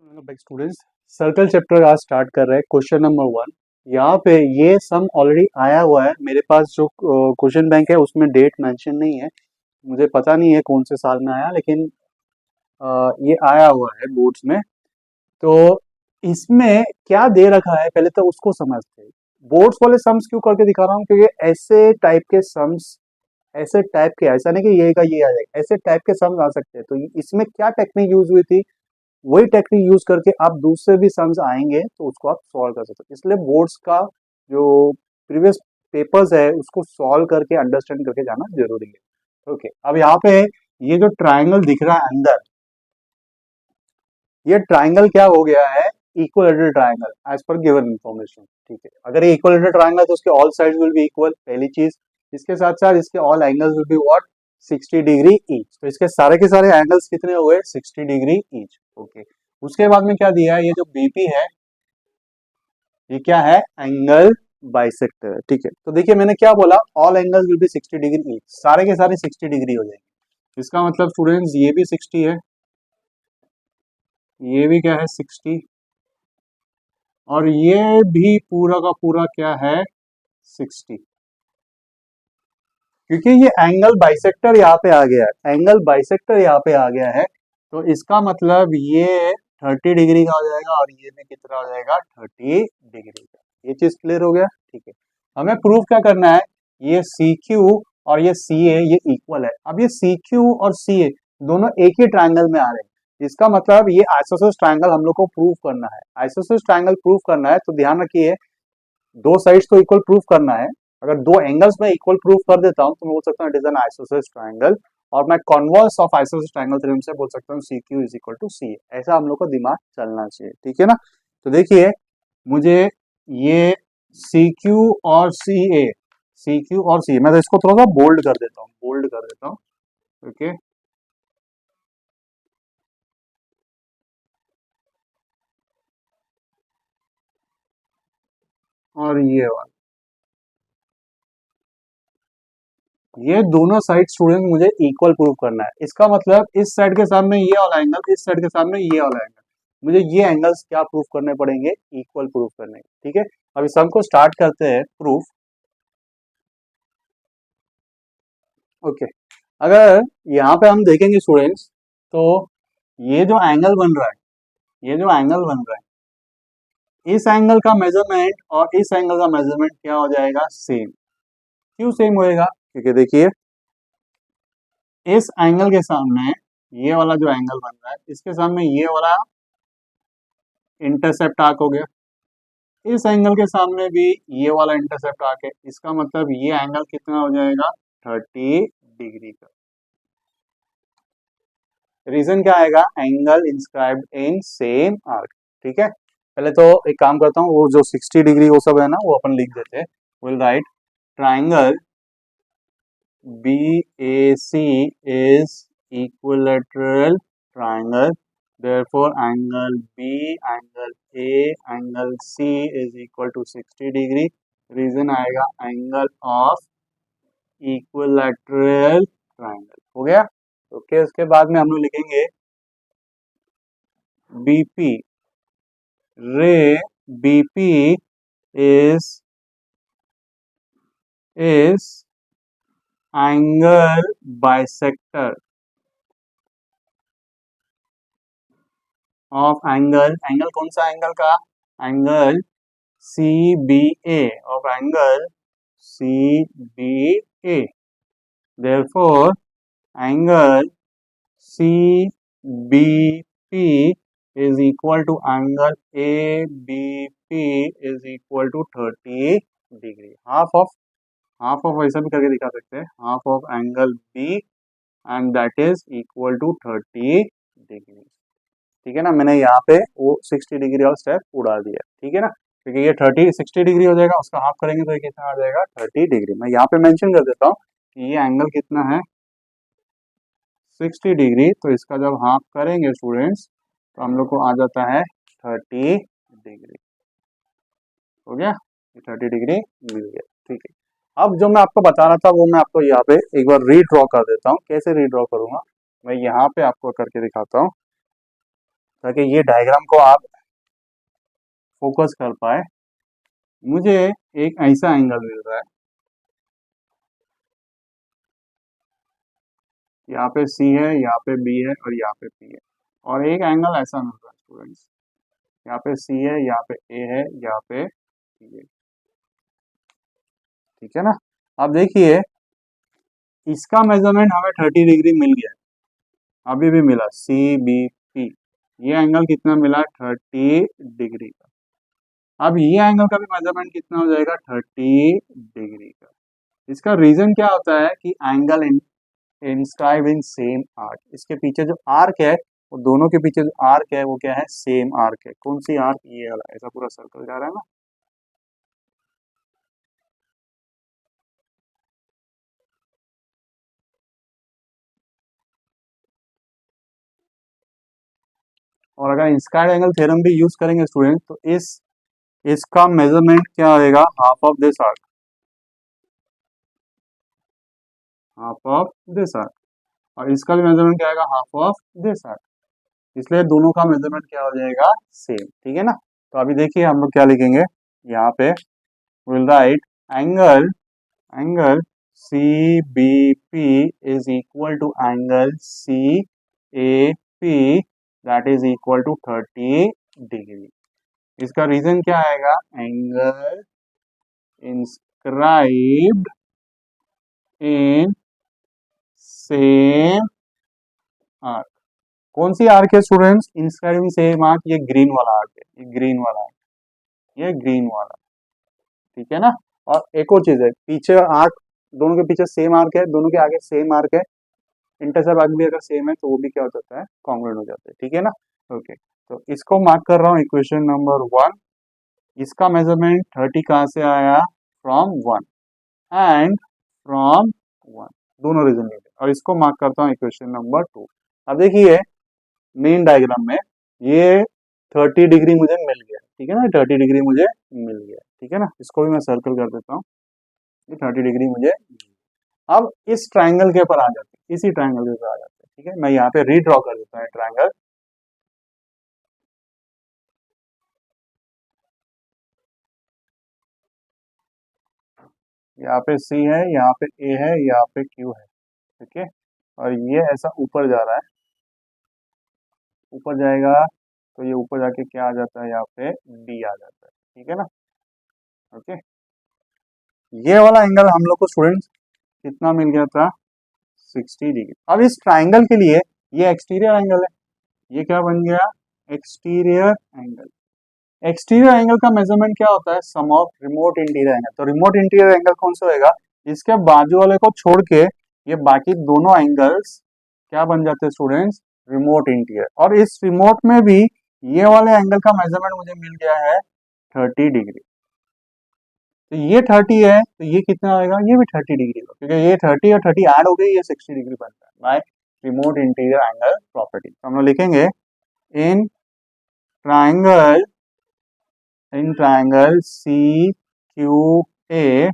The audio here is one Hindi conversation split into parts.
स्टूडेंट्स, सर्कल चैप्टर आज स्टार्ट कर रहे हैं। Question number 1। यहाँ पे ये सम ऑलरेडी आया हुआ है मेरे पास। जो क्वेश्चन बैंक है उसमें डेट मेंशन नहीं है, मुझे पता नहीं है कौन से साल में आया, लेकिन ये आया हुआ है बोर्ड्स में। तो इसमें क्या दे रखा है पहले तो उसको समझते हैं। बोर्ड्स वाले सम्स क्यों करके दिखा रहा हूँ, क्योंकि ऐसे टाइप के सम्स, ऐसे टाइप के, ऐसा नहीं कि ये का ये आ जाएगा, ऐसे टाइप के सम्स आ सकते हैं। तो इसमें क्या टेक्निक यूज हुई थी, वही टेक्निक यूज करके आप दूसरे भी सम्स आएंगे तो उसको आप सॉल्व कर सकते हो। इसलिए बोर्ड्स का जो प्रीवियस पेपर्स है उसको सॉल्व करके अंडरस्टैंड करके जाना जरूरी है। ओके, अब यहाँ पे ये जो ट्राइंगल दिख रहा है अंदर, ये ट्राइंगल क्या हो गया है, equilateral triangle as per given information. ठीक है, अगर ये इक्विलेटरल ट्राइंगल है तो उसके all sides will be equal, पहली चीज। इसके साथ साथ इसके all angles will be what, 60 degree each. तो इसके सारे के सारे एंगल्स कितने हो गए, 60 डिग्री ईच। ओके, उसके बाद में क्या दिया है, ये जो बीपी है ये क्या है, एंगल बाइसेक्टर। ठीक है, तो देखिए मैंने क्या बोला, all angles will B 60 degree each, सारे के सारे 60 डिग्री हो जाएंगे। इसका मतलब स्टूडेंट्स ये भी 60 है, ये भी क्या है 60, और ये भी पूरा का पूरा क्या है 60, क्योंकि ये एंगल बाइसेक्टर यहाँ पे आ गया है, एंगल बाइसेक्टर यहाँ पे आ गया है। तो इसका मतलब ये 30 डिग्री का हो जाएगा और ये भी कितना हो जाएगा 30 डिग्री का। ये चीज क्लियर हो गया। ठीक है, हमें प्रूफ क्या करना है, ये सी क्यू और ये सी ए ये इक्वल है। अब ये सी क्यू और सी ए दोनों एक ही ट्राइंगल में आ रहे हैं, इसका मतलब ये आइसोसेलेस ट्राइंगल हम लोग को प्रूफ करना है। आइसोसेलेस ट्राइंगल प्रूफ करना है तो ध्यान रखिए, दो साइड्स तो इक्वल प्रूफ करना है। अगर दो एंगल्स में इक्वल प्रूफ कर देता हूं तो मैं बोल सकता हूं it is an isosceles triangle, और मैं converse of isosceles triangle theorem से बोल सकता हूं C Q is equal to C. ऐसा हम लोग को दिमाग चलना चाहिए, ठीक है ना। तो देखिए मुझे ये सी क्यू और सी ए, सी क्यू और सी, मैं तो इसको थोड़ा सा बोल्ड कर देता हूँ, बोल्ड कर देता हूँ। ओके, और ये वाला, ये दोनों साइड स्टूडेंट मुझे इक्वल प्रूव करना है। इसका मतलब इस साइड के सामने ये वाला एंगल, इस साइड के सामने ये वाला एंगल, मुझे ये एंगल्स क्या प्रूफ करने पड़ेंगे, इक्वल प्रूफ करने। ठीक है, अब इस सम को स्टार्ट करते हैं प्रूफ। ओके, अगर यहाँ पे हम देखेंगे स्टूडेंट्स, तो ये जो एंगल बन रहा है, ये जो एंगल बन रहा है, इस एंगल का मेजरमेंट और इस एंगल का मेजरमेंट क्या हो जाएगा, सेम। क्यों सेम होएगा, क्योंकि देखिए इस एंगल के सामने ये वाला जो एंगल बन रहा है, इसके सामने ये वाला इंटरसेप्ट आर्क हो गया, इस एंगल के सामने भी ये वाला इंटरसेप्ट आर्क है। इसका मतलब ये एंगल कितना हो जाएगा, 30 डिग्री का। रीजन क्या आएगा, angle inscribed in same arc. ठीक है, पहले तो एक काम करता हूँ, वो जो 60 डिग्री वो सब है ना वो अपन लिख देते हैं। Will write triangle BAC is equilateral triangle, therefore angle B, angle A, angle C is equal to 60 degree। Reason आएगा एंगल ऑफ इक्विलैटरल ट्राइंगल। हो गया। ओके, उसके बाद में हम लोग लिखेंगे BP, ray BP is angle bisector of angle, angle कौन सा एंगल का, angle CBA, of angle CBA। therefore angle CBP is equal to angle ABP is equal to 30 degree. Half of वैसा भी करके दिखा सकते हैं, half of angle B and that is equal to 30 degree. ठीक है ना, मैंने यहाँ पे वो 60 डिग्री वाला स्टेप उड़ा दिया। ठीक है ना, क्योंकि ये 60 डिग्री हो जाएगा, उसका हाफ करेंगे तो ये कितना आ जाएगा 30 डिग्री। मैं यहाँ पे मेंशन कर देता हूँ कि ये एंगल कितना है 60 डिग्री, तो इसका जब हाफ करेंगे स्टूडेंट्स तो हम लोग को आ जाता है 30 डिग्री। हो गया, 30 डिग्री मिल गया। ठीक है, अब जो मैं आपको बता रहा था वो मैं आपको यहाँ पे एक बार रीड्रॉ कर देता हूँ। कैसे रीड्रॉ करूंगा, मैं यहाँ पे आपको करके दिखाता हूँ। ताकि ये डायग्राम को आप फोकस कर पाए। मुझे एक ऐसा एंगल मिल रहा है, यहाँ पे सी है, यहाँ पे बी है और यहाँ पे पी है, और एक एंगल ऐसा मिल रहा है स्टूडेंट्स, यहाँ पे सी है, यहाँ पे ए है, यहाँ पे पी है। ठीक है ना। अब देखिए इसका मेजरमेंट हमें 30 डिग्री मिल गया, अभी भी मिला सी बी पी, ये एंगल कितना मिला 30 डिग्री का। अब ये एंगल का भी मेजरमेंट कितना हो जाएगा 30 डिग्री का। इसका रीजन क्या होता है कि angle inscribe in same arc, इसके पीछे जो आर्क है वो दोनों के पीछे जो आर्क है वो क्या है, सेम आर्क है। कौन सी आर्क, ये वाला, ऐसा पूरा सर्कल जा रहा है ना। और अगर इंस्क्राइब एंगल थ्योरम भी यूज करेंगे स्टूडेंट तो इसका मेजरमेंट क्या आएगा, half of this arc, half of this arc, और इसका भी मेजरमेंट क्या आएगा, हाफ ऑफ दिस आर्क। इसलिए दोनों का मेजरमेंट क्या हो जाएगा, सेम। ठीक है ना। तो अभी देखिए हम लोग क्या लिखेंगे, यहाँ पे will write angle angle C B P is equal to angle C A P that is equal to 30 degree. इसका रीजन क्या आएगा, angle inscribed in same arc. कौन सी आर्क है students, inscribed in same arc, ये ग्रीन वाला आर्क है, ये ग्रीन वाला आर्क, ये ग्रीन वाला। ठीक है ना। और एक और चीज है, पीछे आर्क, दोनों के पीछे सेम आर्क है, दोनों के आगे सेम आर्क है, इंटरसेप्ट आर्क भी अगर सेम है तो वो भी क्या हो जाता है, कॉन्ग्रुएंट हो जाता है। ठीक है ना। ओके, तो इसको मार्क कर रहा हूँ इक्वेशन नंबर 1। इसका मेजरमेंट 30 कहाँ से आया, फ्रॉम 1 एंड फ्रॉम 1, दोनों रीजन ले, और इसको मार्क करता हूँ इक्वेशन नंबर 2। अब देखिए मेन डायग्राम में ये 30 डिग्री मुझे मिल गया। ठीक है ना, 30 डिग्री मुझे मिल गया। ठीक है ना, इसको भी मैं सर्कल कर देता हूँ, ये 30 डिग्री मुझे मिल गया। अब इस ट्राइंगल के ऊपर आ जाते हैं, इसी ट्राइंगल के ऊपर आ जाते हैं। ठीक है, मैं यहाँ पे रीड्रॉ कर देता हूँ ट्राइंगल। यहाँ पे सी है, यहाँ पे ए है, यहाँ पे क्यू है। ठीक है, और ये ऐसा ऊपर जा रहा है, ऊपर जाएगा तो ये ऊपर जाके क्या आ जाता है, यहाँ पे डी आ जाता है। ठीक है ना। ओके, ये वाला एंगल हम लोग को स्टूडेंट्स कितना मिल गया था, 60 डिग्री। अब इस ट्राइंगल के लिए ये एक्सटीरियर एंगल है, ये क्या बन गया, एक्सटीरियर एंगल। एक्सटीरियर एंगल का मेजरमेंट क्या होता है, सम ऑफ रिमोट इंटीरियर एंगल। तो रिमोट इंटीरियर एंगल कौन सा होएगा, इसके बाजू वाले को छोड़ के ये बाकी दोनों एंगल्स क्या बन जाते हैं स्टूडेंट्स, रिमोट इंटीरियर। और इस रिमोट में भी ये वाले एंगल का मेजरमेंट मुझे मिल गया है 30 डिग्री। तो ये 30 है तो ये कितना आएगा, ये भी 30 डिग्री होगा, क्योंकि ये 30 और 30 ऐड हो गई, ये 60 डिग्री बनता है by remote interior angle property. तो हम लोग लिखेंगे in triangle C Q A,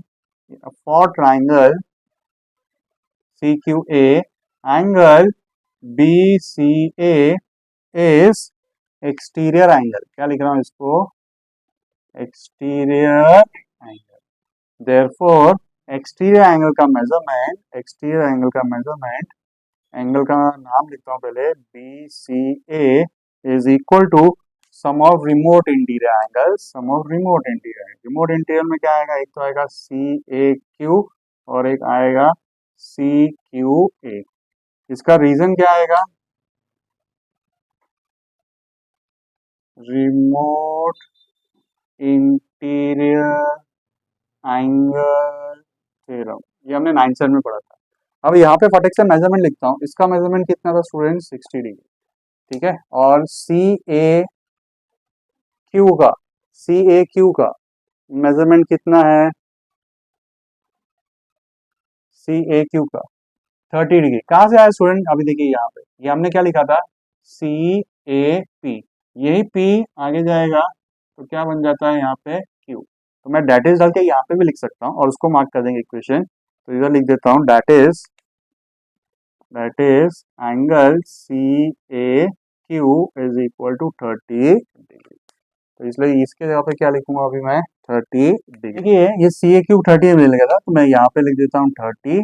for triangle C Q A angle B C A is exterior angle. क्या लिख रहा हूं इसको, exterior angle. Therefore exterior angle का मेजरमेंट, एक्सटीरियर एंगल का मेजरमेंट, एंगल का नाम लिखता हूं पहले, B C A is equal to sum of remote interior angle, sum of remote interior. Remote interior में क्या आएगा, एक तो आएगा सी ए क्यू और एक आएगा सी क्यू ए। इसका रीजन क्या आएगा, रिमोट इंटीरियर एंगल थ्योरम, ये हमने 9th स्टैंडर्ड में पढ़ा था। अब यहाँ पे फटक से मेजरमेंट लिखता हूँ, इसका मेजरमेंट कितना था स्टूडेंट, 60 डिग्री। ठीक है, और सी ए क्यू का मेजरमेंट कितना है, सी ए क्यू का 30 डिग्री। कहाँ से आया स्टूडेंट, अभी देखिए यहाँ पे ये हमने क्या लिखा था, सी ए पी, यही पी आगे जाएगा तो क्या बन जाता है यहाँ पे क्यू। तो मैं डेट इज डाल के यहाँ पे भी लिख सकता हूँ और उसको मार्क कर देंगे इक्वेशन। तो इधर लिख देता हूँ that is angle C A Q is equal to 30 degree. तो इसलिए इसके जगह पे क्या लिखूंगा अभी मैं 30 डिग्री। देखिए ये सी ए क्यूब 30 मिल गया था, तो मैं यहाँ पे लिख देता हूँ 30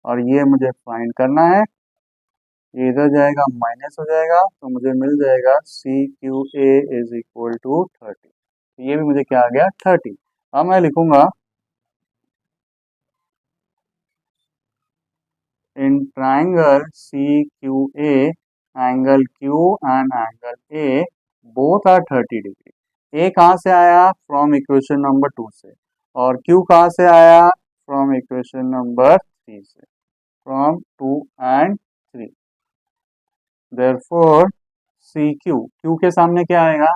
और ये मुझे फाइंड करना है। ये इधर जाएगा माइनस हो जाएगा, तो मुझे मिल जाएगा C Q A is equal to 30। ये भी मुझे क्या आ गया 30। अब मैं लिखूंगा in triangle C Q A angle Q and angle A both are 30 डिग्री। ए कहाँ से आया? फ्रॉम इक्वेशन नंबर 2 से, और क्यू कहाँ से आया? फ्रॉम इक्वेशन नंबर 3 से, from 2 and 3। Therefore C Q, Q के सामने क्या आएगा?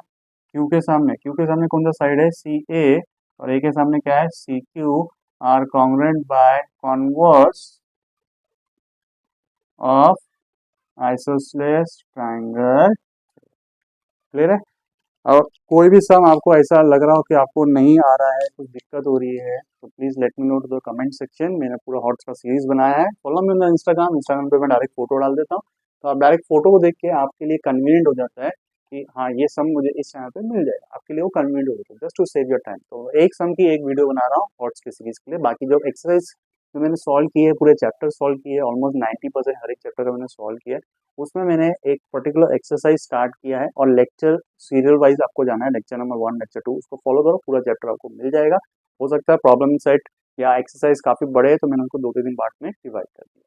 क्यू के सामने कौन सा साइड है? सी ए, और ए के सामने क्या है? C Q are congruent by converse of isosceles triangle. Clear है? और कोई भी सम आपको ऐसा लग रहा हो कि आपको नहीं आ रहा है, कुछ दिक्कत हो रही है, तो please let me know to the comment section. मैंने पूरा हॉट्स का सीरीज बनाया है, फॉलो मी ऑन इंस्टाग्राम पे मैं डायरेक्ट फोटो डाल देता हूँ, तो आप डायरेक्ट फोटो को देख के आपके लिए कन्वीनियंट हो जाता है कि हाँ ये सम मुझे इस चैनल पे मिल जाएगा, आपके लिए वो कन्वीनियंट हो जाता है, just to save your time. तो एक सम की एक वीडियो बना रहा हूँ हॉट्स की सीरीज के लिए। बाकी जो एक्सरसाइज जो मैंने सॉल्व की है, पूरे चैप्टर सॉल्व किए, ऑलमोस्ट 90% हर एक चैप्टर का मैंने सॉल्व किया है। उसमें मैंने एक पर्टिकुलर एक्सरसाइज स्टार्ट किया है, और लेक्चर सीरियल वाइज आपको जाना है, लेक्चर नंबर 1 लेक्चर 2 उसको फॉलो करो, पूरा चैप्टर आपको मिल जाएगा। हो सकता है प्रॉब्लम सेट या एक्सरसाइज काफी बड़े है, तो मैंने उनको 2-3 पार्ट में डिवाइड कर दिया।